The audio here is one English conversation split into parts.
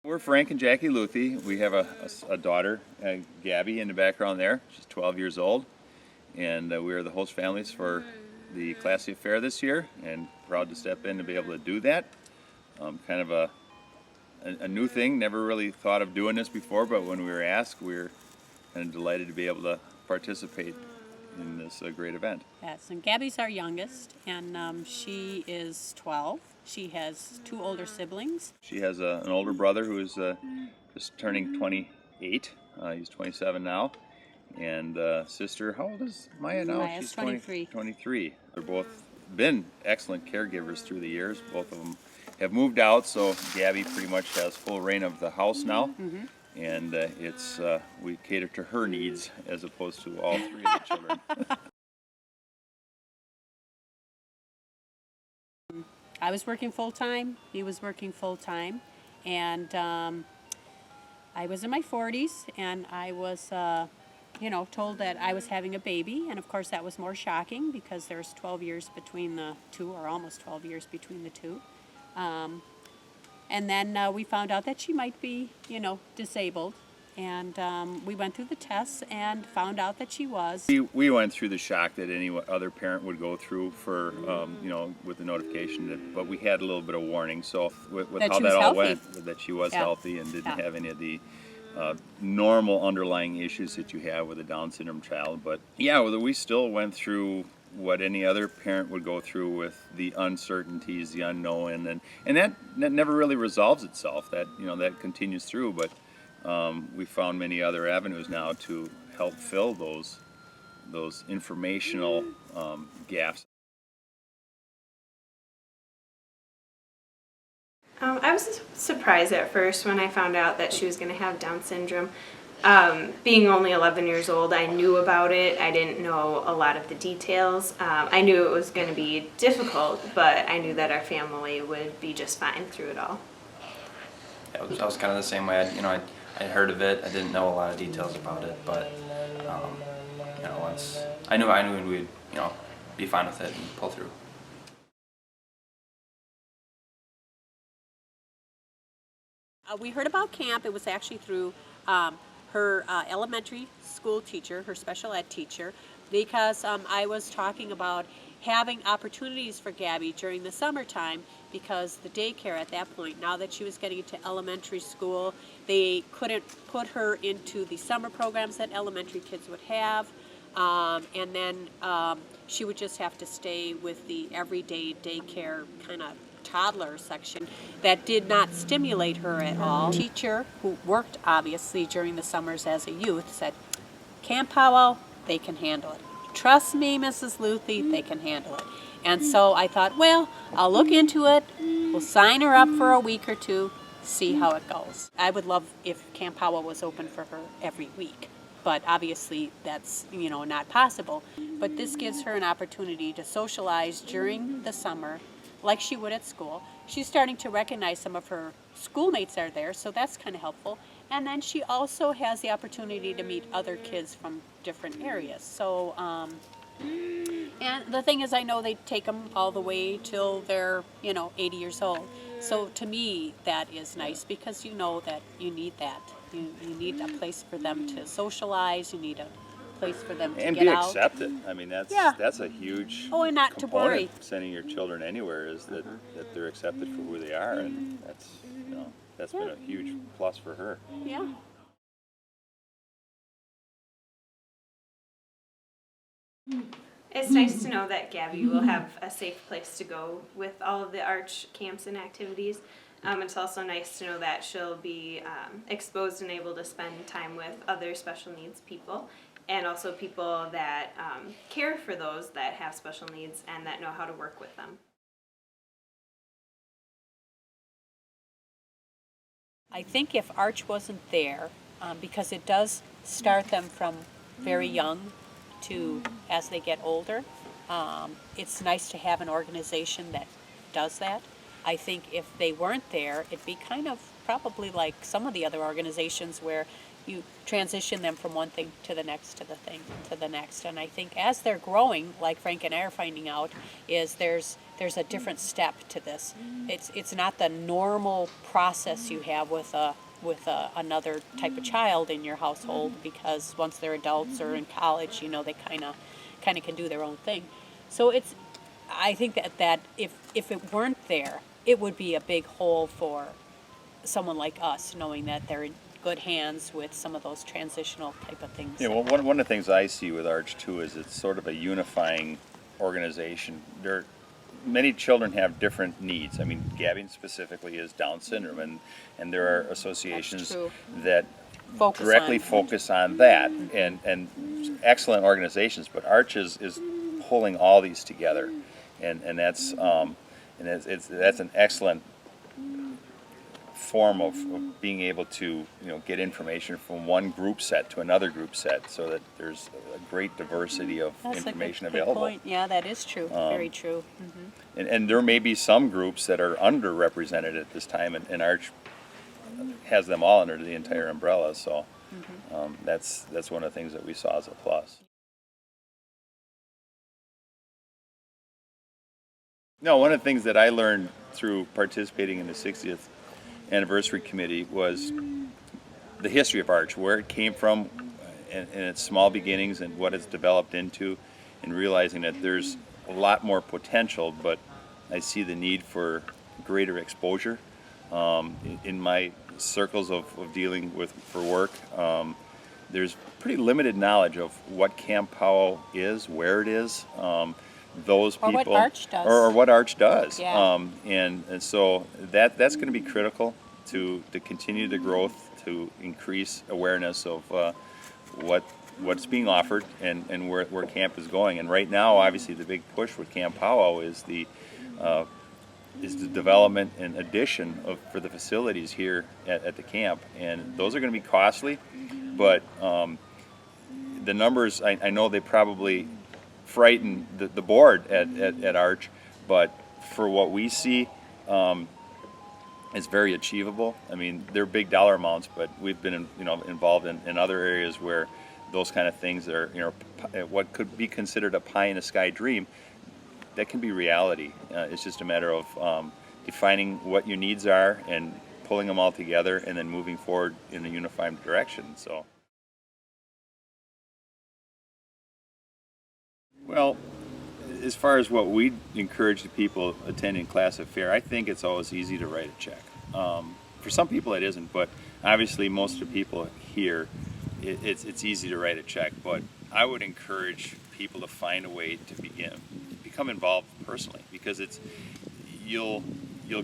We're Frank and Jackie Luthi. We have a daughter, Gabby, in the background there. She's 12 years old, and we are the host families for the Classy Affair this year, and proud to step in to be able to do that. Kind of a new thing. Never really thought of doing this before, but when we were asked, we were kind of delighted to be able to participate in this great event. Yes, and Gabby's our youngest, and she is 12. She has 2 older siblings. She has an older brother who is just turning 28. He's 27 now. And sister, how old is Maya now? Maya's She's 23. 23. They're both been excellent caregivers through the years. Both of them have moved out, so Gabby pretty much has full reign of the house now. Mm-hmm. And we cater to her needs as opposed to all 3 of the children. I was working full-time, he was working full-time, and I was in my 40s, and I was, told that I was having a baby, and of course that was more shocking because there's 12 years between the two, or almost 12 years between the two. And then we found out that she might be, disabled. And we went through the tests and found out that she was. We went through the shock that any other parent would go through for, with the notification. But we had a little bit of warning. So with how that all went, that she was healthy and didn't have any of the normal underlying issues that you have with a Down syndrome child. But yeah, we still went through what any other parent would go through with the uncertainties, the unknown, and that never really resolves itself. That that continues through, but. We found many other avenues now to help fill those informational gaps. I was surprised at first when I found out that she was going to have Down syndrome. Being only 11 years old, I knew about it. I didn't know a lot of the details. I knew it was going to be difficult, but I knew that our family would be just fine through it all. Yeah, I was kind of the same way. I heard of it. I didn't know a lot of details about it, but once I knew we'd be fine with it and pull through. We heard about camp. It was actually through her elementary school teacher, her special ed teacher, because I was talking about having opportunities for Gabby during the summertime because the daycare at that point, now that she was getting into elementary school, they couldn't put her into the summer programs that elementary kids would have, and then she would just have to stay with the everyday daycare kind of toddler section that did not stimulate her at all. The teacher, who worked obviously during the summers as a youth, said, Camp Powell, they can handle it. Trust me, Mrs. Luthi, they can handle it. And so I thought, well, I'll look into it. We'll sign her up for a week or 2, see how it goes. I would love if Camp Powell was open for her every week, but obviously that's, not possible. But this gives her an opportunity to socialize during the summer like she would at school. She's starting to recognize some of her schoolmates are there, so that's kind of helpful. And then she also has the opportunity to meet other kids from different areas. So, and the thing is, I know they take them all the way till they're, 80 years old. So to me, that is nice because you know that you need that. You need a place for them to socialize. You need a place for them to and get out. And be accepted. I mean, that's a huge and not to worry. Sending your children anywhere is that they're accepted for who they are, and that's been a huge plus for her. Yeah. It's nice to know that Gabby will have a safe place to go with all of the Arch camps and activities. It's also nice to know that she'll be exposed and able to spend time with other special needs people, and also people that care for those that have special needs and that know how to work with them. I think if Arch wasn't there, because it does start them from very young to as they get older, it's nice to have an organization that does that. I think if they weren't there, it'd be kind of probably like some of the other organizations where you transition them from one thing to the next, to the next. And I think as they're growing, like Frank and I are finding out, is there's a different step to this. It's not the normal process you have with another type of child in your household, because once they're adults or in college, you know, they kind of can do their own thing. So I think that if it weren't there, it would be a big hole for someone like us, knowing that they're in good hands with some of those transitional type of things. Yeah, well, one of the things I see with Arch too is it's sort of a unifying organization. Many children have different needs. I mean, Gabby specifically is Down syndrome, and there are associations that focus on that, and excellent organizations. But Arch is pulling all these together, and that's that's an excellent form of being able to get information from one group set to another group set, so that there's a great diversity of information available. Good point. Yeah, that is true. Very true. Mm-hmm. And there may be some groups that are underrepresented at this time, and Arch has them all under the entire umbrella. So that's one of the things that we saw as a plus. No, one of the things that I learned through participating in the 60th anniversary committee was the history of Arch, where it came from, and its small beginnings, and what it's developed into, and realizing that there's a lot more potential, but I see the need for greater exposure. In my circles of dealing with for work, there's pretty limited knowledge of what Camp Powell is, where it is, those people, or what Arch does, or what Arch does. Yeah. And so that's going to be critical to continue the growth, to increase awareness of what's being offered, and where camp is going. And right now, obviously, the big push with Camp Powell is the development and addition for the facilities here at the camp, and those are going to be costly, but the numbers, I know they probably frighten the board at Arch, but for what we see, it's very achievable. I mean, they're big dollar amounts, but we've been involved in other areas where those kind of things are, what could be considered a pie in the sky dream, that can be reality. It's just a matter of defining what your needs are and pulling them all together, and then moving forward in a unified direction. So, well, as far as what we encourage the people attending Class of Fair, I think it's always easy to write a check. For some people it isn't, but obviously most of the people here, it's easy to write a check. But I would encourage people to find a way to become involved personally, because you'll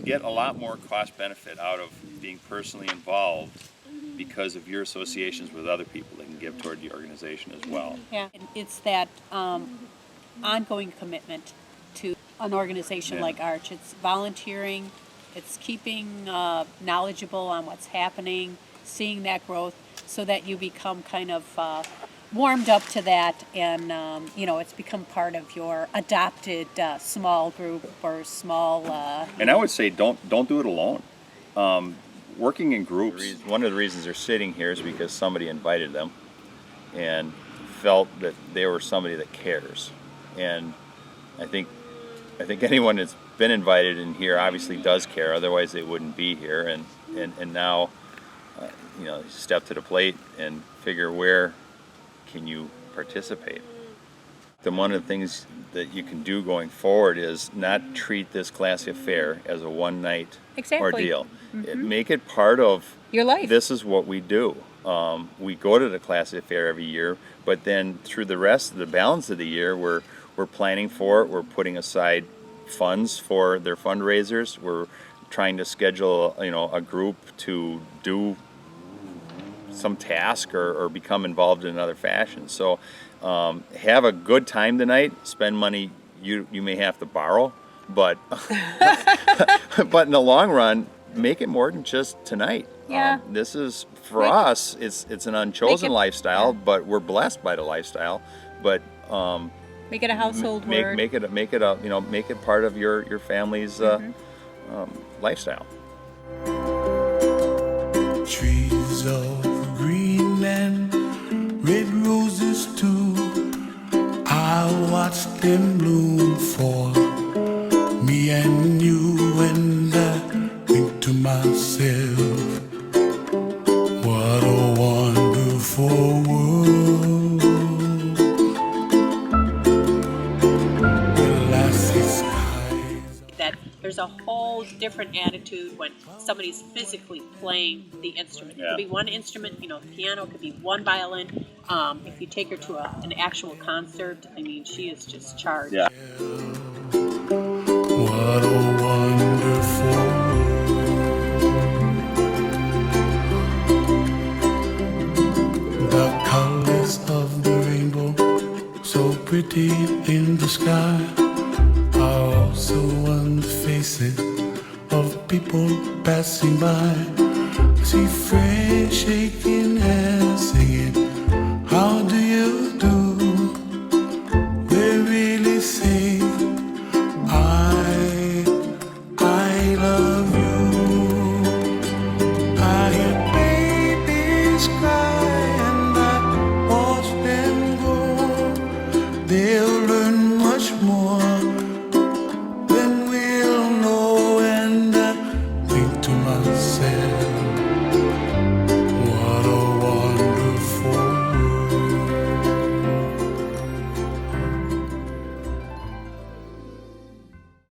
get a lot more cost benefit out of being personally involved because of your associations with other people that can give toward the organization as well. Yeah, it's that ongoing commitment to an organization like Arch. It's volunteering, it's keeping knowledgeable on what's happening, seeing that growth, so that you become kind of warmed up to that, and it's become part of your adopted small group or small. And I would say don't do it alone. Working in groups. One of the reasons they're sitting here is because somebody invited them and felt that they were somebody that cares. And I think anyone that's been invited in here obviously does care. Otherwise, they wouldn't be here. And now, step to the plate and figure where can you participate. Then one of the things that you can do going forward is not treat this Class of Fair as a one-night ordeal. Make it part of your life. This is what we do. We go to the Class of Fair every year, but then through the rest of the balance of the year, we're planning for it. We're putting aside funds for their fundraisers. We're trying to schedule, a group to do some task or become involved in another fashion. So have a good time tonight. Spend money you may have to borrow, but but in the long run, make it more than just tonight. Yeah. This is for us. It's an unchosen lifestyle, but we're blessed by the lifestyle. But make it a household word. Make it part of your family's lifestyle. Trees of green watched them bloom for me and you, and I think to myself, what a wonderful world. Well, I see skies. That there's a whole different attitude when somebody's physically playing the instrument. It Yeah. could be one instrument, the piano, it could be one violin. If you take her to an actual concert, I mean, she is just charged. Yeah. What a wonderful world. The colors of the rainbow, so pretty in the sky, are also on the faces of people passing by. I see friends shaking hands, singing